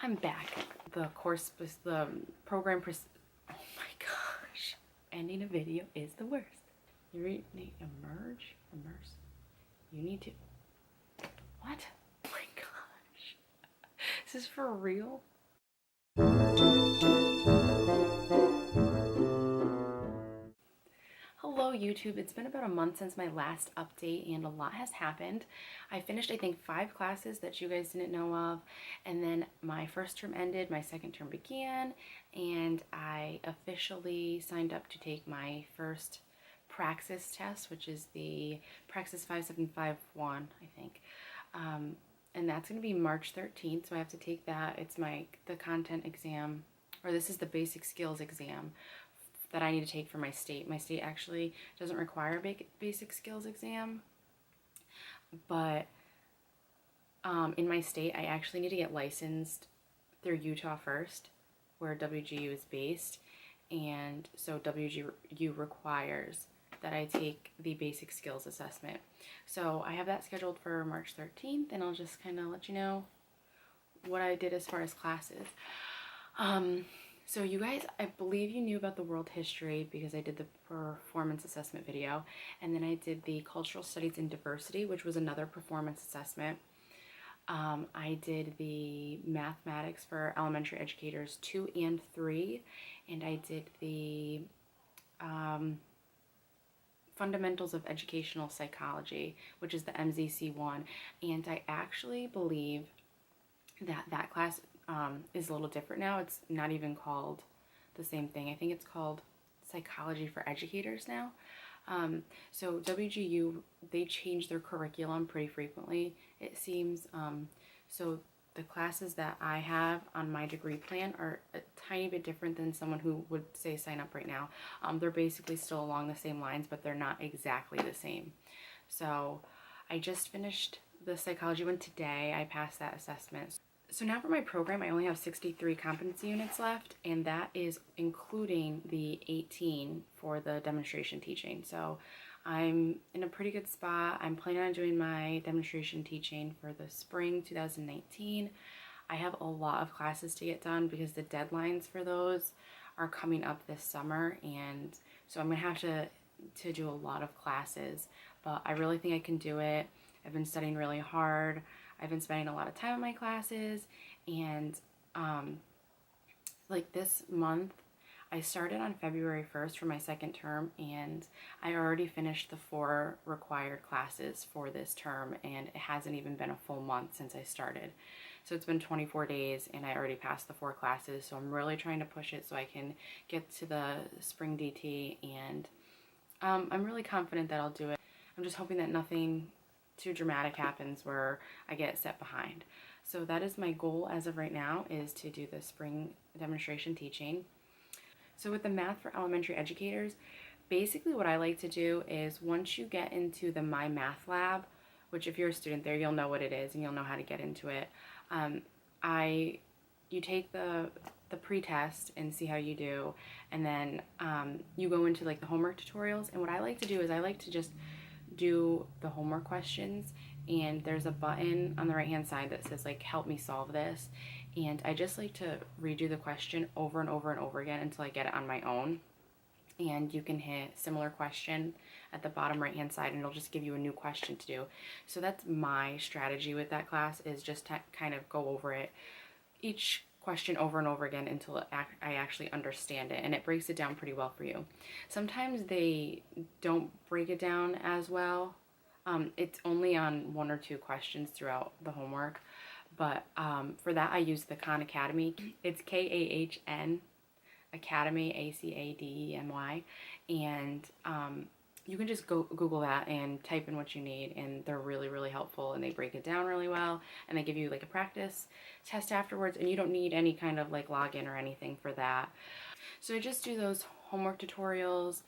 I'm back. The course was the program. Oh my gosh. Ending a video is the worst. You need emerge? Immerse? You need to. What? Oh my gosh. Is this for real? Hello YouTube, it's been about a month since my last update and a lot has happened. I finished I think 5 classes that you guys didn't know of, and then my first term ended, my second term began, and I officially signed up to take my first praxis test, which is the Praxis 5751, I think. And that's going to be March 13th, so I have to take that. It's the content exam, or this is the basic skills exam that I need to take for my state. My state actually doesn't require a basic skills exam, but in my state, I actually need to get licensed through Utah first, where WGU is based, and so WGU requires that I take the basic skills assessment. So I have that scheduled for March 13th, and I'll just kind of let you know what I did as far as classes. So you guys, I believe you knew about the world history because I did the performance assessment video, and then I did the cultural studies and diversity, which was another performance assessment. I did the mathematics for elementary educators 2 and 3, and I did the fundamentals of educational psychology, which is the MZC1, and I actually believe that class is a little different now. It's not even called the same thing. I think it's called Psychology for Educators now. So WGU, they change their curriculum pretty frequently, it seems. So the classes that I have on my degree plan are a tiny bit different than someone who would say sign up right now. They're basically still along the same lines, but they're not exactly the same. So I just finished the psychology one today. I passed that assessment. So now for my program, I only have 63 competency units left, and that is including the 18 for the demonstration teaching. So I'm in a pretty good spot. I'm planning on doing my demonstration teaching for the spring 2019. I have a lot of classes to get done because the deadlines for those are coming up this summer, and so I'm gonna have to do a lot of classes, but I really think I can do it. I've been studying really hard. I've been spending a lot of time in my classes, and like this month, I started on February 1st for my second term, and I already finished the 4 required classes for this term, and it hasn't even been a full month since I started. So it's been 24 days, and I already passed the 4 classes, so I'm really trying to push it so I can get to the spring DT, and I'm really confident that I'll do it. I'm just hoping that nothing too dramatic happens where I get set behind. So that is my goal as of right now, is to do the spring demonstration teaching. So with the math for elementary educators, basically what I like to do is once you get into the My Math Lab, which if you're a student there, you'll know what it is and you'll know how to get into it. You take the pre-test and see how you do, and then you go into like the homework tutorials. And what I like to do is I like to just do the homework questions, and there's a button on the right hand side that says like help me solve this, and I just like to redo the question over and over and over again until I get it on my own. And you can hit similar question at the bottom right hand side and it'll just give you a new question to do. So that's my strategy with that class, is just to kind of go over it, each question over and over again until I actually understand it, and it breaks it down pretty well for you. Sometimes they don't break it down as well. It's only on 1 or 2 questions throughout the homework, but for that I use the Kahn Academy. It's Kahn Academy, Academy, and you can just go Google that and type in what you need, and they're really, really helpful, and they break it down really well, and they give you like a practice test afterwards, and you don't need any kind of like login or anything for that. So I just do those homework tutorials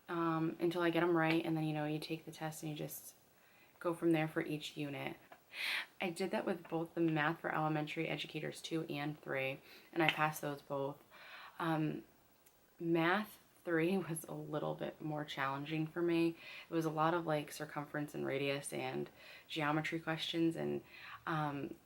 until I get them right, and then you take the test and you just go from there for each unit. I did that with both the math for elementary educators 2 and 3, and I passed those both. Math 3 was a little bit more challenging for me. It was a lot of like circumference and radius and geometry questions, and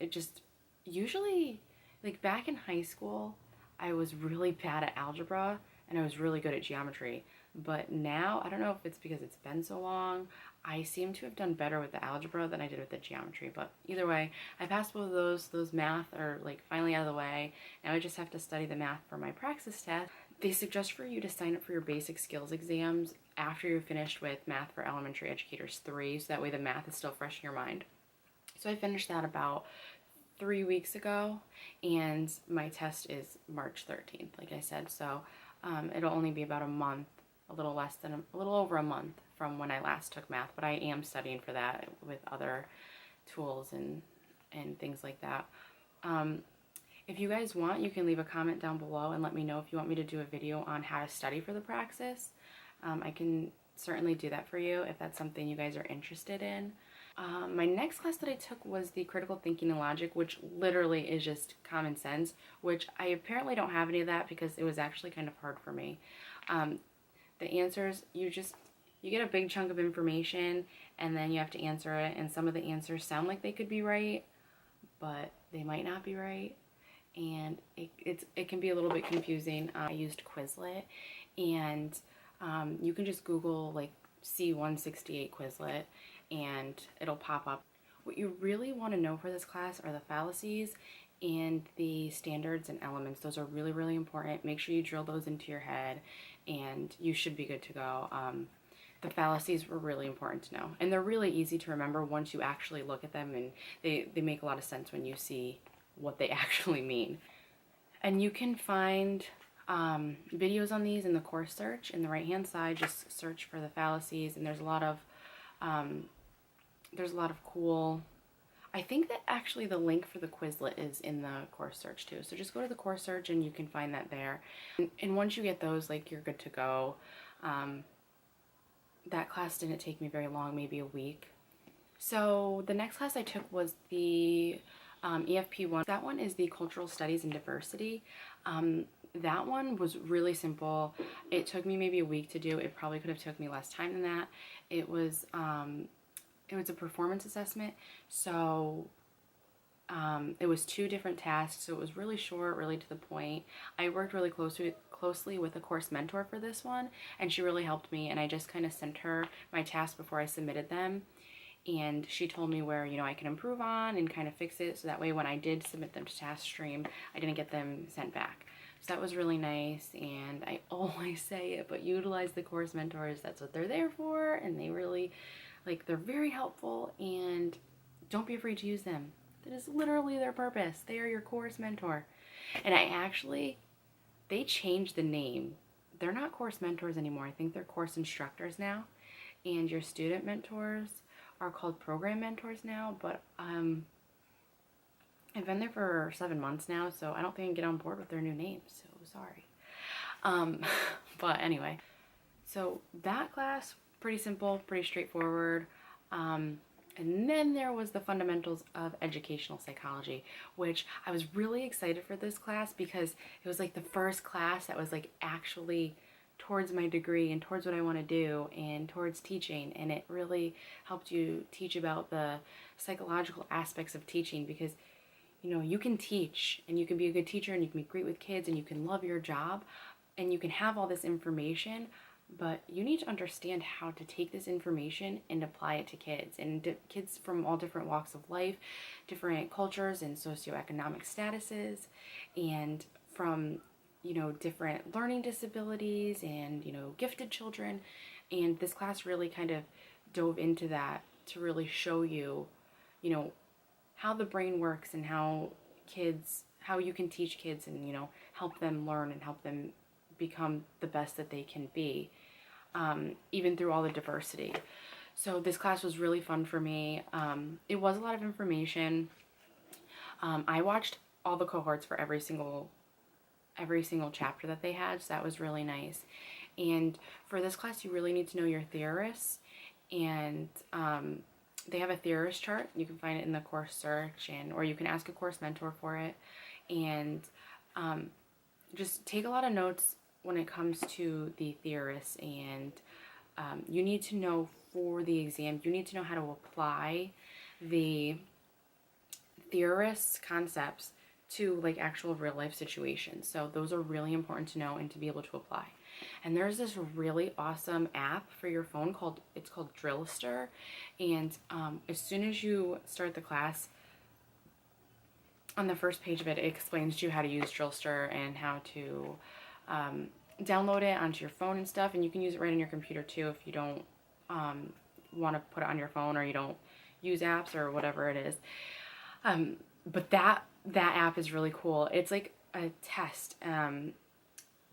it just usually Like back in high school, I was really bad at algebra and I was really good at geometry. But now, I don't know if it's because it's been so long, I seem to have done better with the algebra than I did with the geometry. But either way, I passed both of those. Those math are like finally out of the way. Now I just have to study the math for my praxis test. They suggest for you to sign up for your basic skills exams after you're finished with Math for Elementary Educators 3, so that way the math is still fresh in your mind. So I finished that about 3 weeks ago, and my test is March 13th, like I said. So it'll only be about a month, a little over a month from when I last took math, but I am studying for that with other tools and things like that. If you guys want, you can leave a comment down below and let me know if you want me to do a video on how to study for the praxis. I can certainly do that for you if that's something you guys are interested in. My next class that I took was the critical thinking and logic, which literally is just common sense, which I apparently don't have any of that because it was actually kind of hard for me. The answers, you get a big chunk of information and then you have to answer it, and some of the answers sound like they could be right, but they might not be right, and it can be a little bit confusing. I used Quizlet, and you can just Google like C168 Quizlet and it'll pop up. What you really want to know for this class are the fallacies and the standards and elements. Those are really, really important. Make sure you drill those into your head and you should be good to go. The fallacies were really important to know, and they're really easy to remember once you actually look at them, and they make a lot of sense when you see what they actually mean. And you can find videos on these in the course search. In the right hand side, just search for the fallacies, and there's a lot of cool, I think that actually the link for the Quizlet is in the course search too. So just go to the course search and you can find that there. And once you get those, like, you're good to go. That class didn't take me very long, maybe a week. So the next class I took was the EFP1. That one is the Cultural Studies and Diversity. That one was really simple. It took me maybe a week to do. It probably could have took me less time than that. It was a performance assessment, so it was 2 different tasks, so it was really short, really to the point. I worked really closely with a course mentor for this one, and she really helped me, and I just kind of sent her my tasks before I submitted them, and she told me where, I can improve on and kind of fix it, so that way when I did submit them to TaskStream, I didn't get them sent back. So that was really nice, and I always say it, but utilize the course mentors. That's what they're there for, and they really, they're very helpful, and don't be afraid to use them. That is literally their purpose. They are your course mentor. And they changed the name. They're not course mentors anymore. I think they're course instructors now, and your student mentors are called program mentors now, but I've been there for 7 months now, so I don't think I can get on board with their new name, so sorry. But anyway, so that class, pretty simple, pretty straightforward. And then there was the fundamentals of educational psychology, which I was really excited for this class because it was like the first class that was like actually towards my degree and towards what I want to do and towards teaching, and it really helped you teach about the psychological aspects of teaching, because you can teach and you can be a good teacher and you can be great with kids and you can love your job and you can have all this information, but you need to understand how to take this information and apply it to kids, and kids from all different walks of life, different cultures and socioeconomic statuses, and from different learning disabilities and gifted children. And this class really kind of dove into that to really show you how the brain works and how you can teach kids and help them learn and help them become the best that they can be, even through all the diversity. So this class was really fun for me. It was a lot of information. I watched all the cohorts for every single chapter that they had, so that was really nice. And for this class, you really need to know your theorists, and they have a theorist chart. You can find it in the course search, or you can ask a course mentor for it, and just take a lot of notes when it comes to the theorists. And you need to know for the exam, you need to know how to apply the theorists' concepts to like actual real life situations. So those are really important to know and to be able to apply. And there's this really awesome app for your phone called Drillster. And as soon as you start the class, on the first page of it, it explains to you how to use Drillster and how to download it onto your phone and stuff. And you can use it right on your computer too if you don't want to put it on your phone, or you don't use apps or whatever it is. But that app is really cool. It's like a test.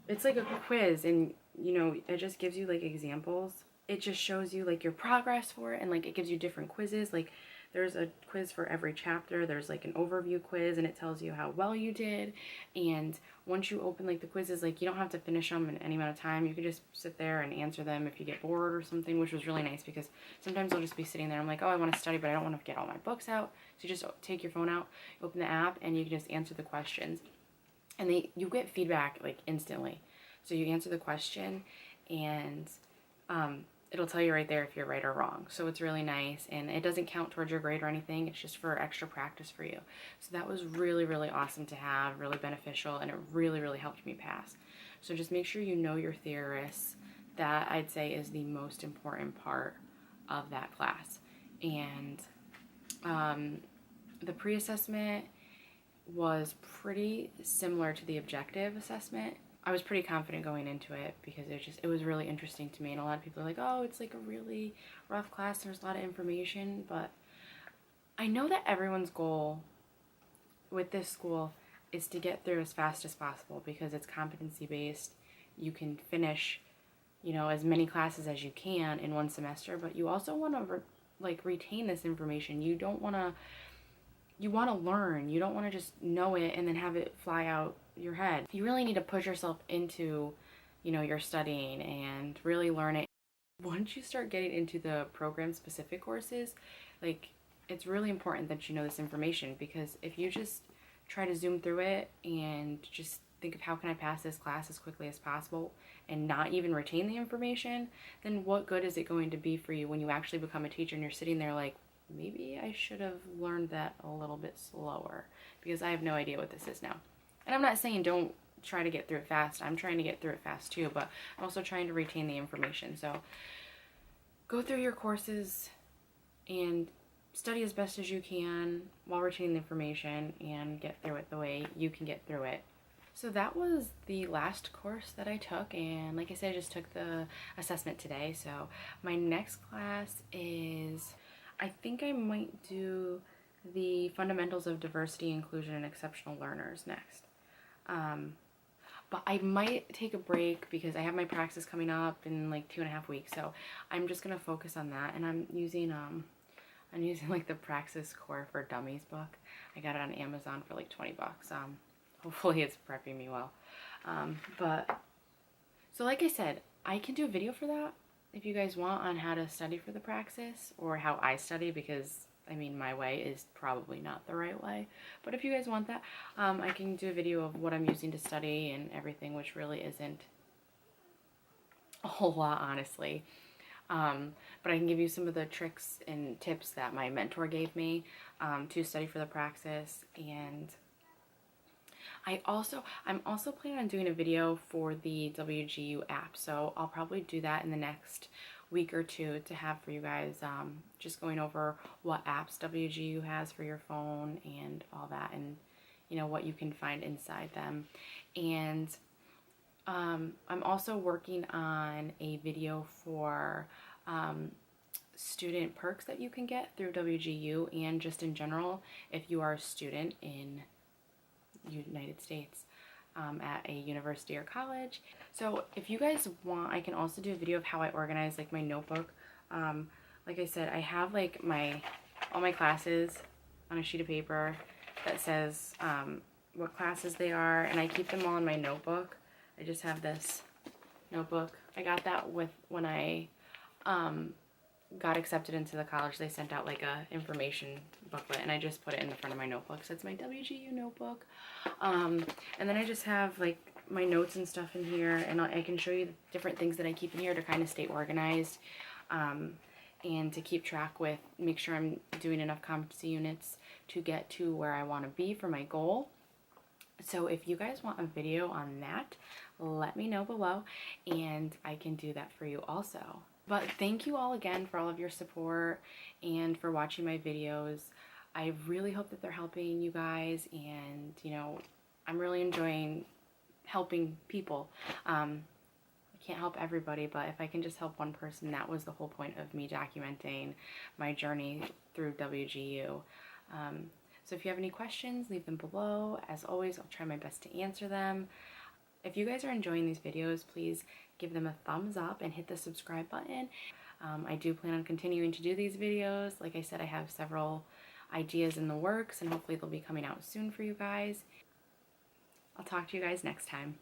It's like a quiz, and you know, it just gives you like examples. It just shows you like your progress for it, and like it gives you different quizzes. Like there's a quiz for every chapter. There's like an overview quiz, and it tells you how well you did. And once you open like the quizzes, like you don't have to finish them in any amount of time. You can just sit there and answer them if you get bored or something, which was really nice, because sometimes I'll just be sitting there. I'm like, oh, I want to study, but I don't want to get all my books out. So you just take your phone out, open the app, and you can just answer the questions. And you get feedback like instantly. So you answer the question, and it'll tell you right there if you're right or wrong. So it's really nice, and it doesn't count towards your grade or anything. It's just for extra practice for you. So that was really, really awesome to have, really beneficial, and it really, really helped me pass. So just make sure you know your theorists. That, I'd say, is the most important part of that class. And the pre-assessment was pretty similar to the objective assessment. I was pretty confident going into it because it was really interesting to me. And a lot of people are like, oh, it's like a really rough class, there's a lot of information. But I know that everyone's goal with this school is to get through as fast as possible, because it's competency based. You can finish, you know, as many classes as you can in one semester, but you also want to retain this information. You want to learn. You don't want to just know it and then have it fly out your head. You really need to push yourself into, you know, your studying and really learn it. Once you start getting into the program specific courses, like, it's really important that you know this information, because if you just try to zoom through it and just think of how can I pass this class as quickly as possible and not even retain the information, then what good is it going to be for you when you actually become a teacher and you're sitting there like, maybe I should have learned that a little bit slower, because I have no idea what this is now. And I'm not saying don't try to get through it fast. I'm trying to get through it fast too, but I'm also trying to retain the information. So go through your courses and study as best as you can while retaining the information, and get through it the way you can get through it. So that was the last course that I took, and like I said, I just took the assessment today. So my next class is, I think I might do the Fundamentals of Diversity, Inclusion, and Exceptional Learners next. But I might take a break because I have my praxis coming up in like 2.5 weeks. So I'm just going to focus on that. And I'm using like the Praxis Core for Dummies book. I got it on Amazon for like $20. Hopefully it's prepping me well. But so like I said, I can do a video for that if you guys want, on how to study for the praxis, or how I study, because I mean, my way is probably not the right way. But if you guys want that, I can do a video of what I'm using to study and everything, which really isn't a whole lot, honestly. But I can give you some of the tricks and tips that my mentor gave me to study for the praxis. And I'm also planning on doing a video for the WGU app, so I'll probably do that in the next week or two to have for you guys, just going over what apps WGU has for your phone and all that, and you know what you can find inside them. And I'm also working on a video for student perks that you can get through WGU, and just in general if you are a student in United States at a university or college. So if you guys want, I can also do a video of how I organize like my notebook. Like I said, I have like all my classes on a sheet of paper that says what classes they are, and I keep them all in my notebook. I just have this notebook. I got that when I got accepted into the college. They sent out like a information booklet, and I just put it in the front of my notebook. So it's my WGU notebook. And then I just have like my notes and stuff in here, and I can show you the different things that I keep in here to kind of stay organized, and to keep track with, make sure I'm doing enough competency units to get to where I want to be for my goal. So if you guys want a video on that, let me know below and I can do that for you also. But thank you all again for all of your support and for watching my videos. I really hope that they're helping you guys, and you know, I'm really enjoying helping people. I can't help everybody, but if I can just help one person, that was the whole point of me documenting my journey through WGU. So if you have any questions, leave them below. As always, I'll try my best to answer them. If you guys are enjoying these videos, please give them a thumbs up and hit the subscribe button. I do plan on continuing to do these videos. Like I said, I have several ideas in the works, and hopefully they'll be coming out soon for you guys. I'll talk to you guys next time.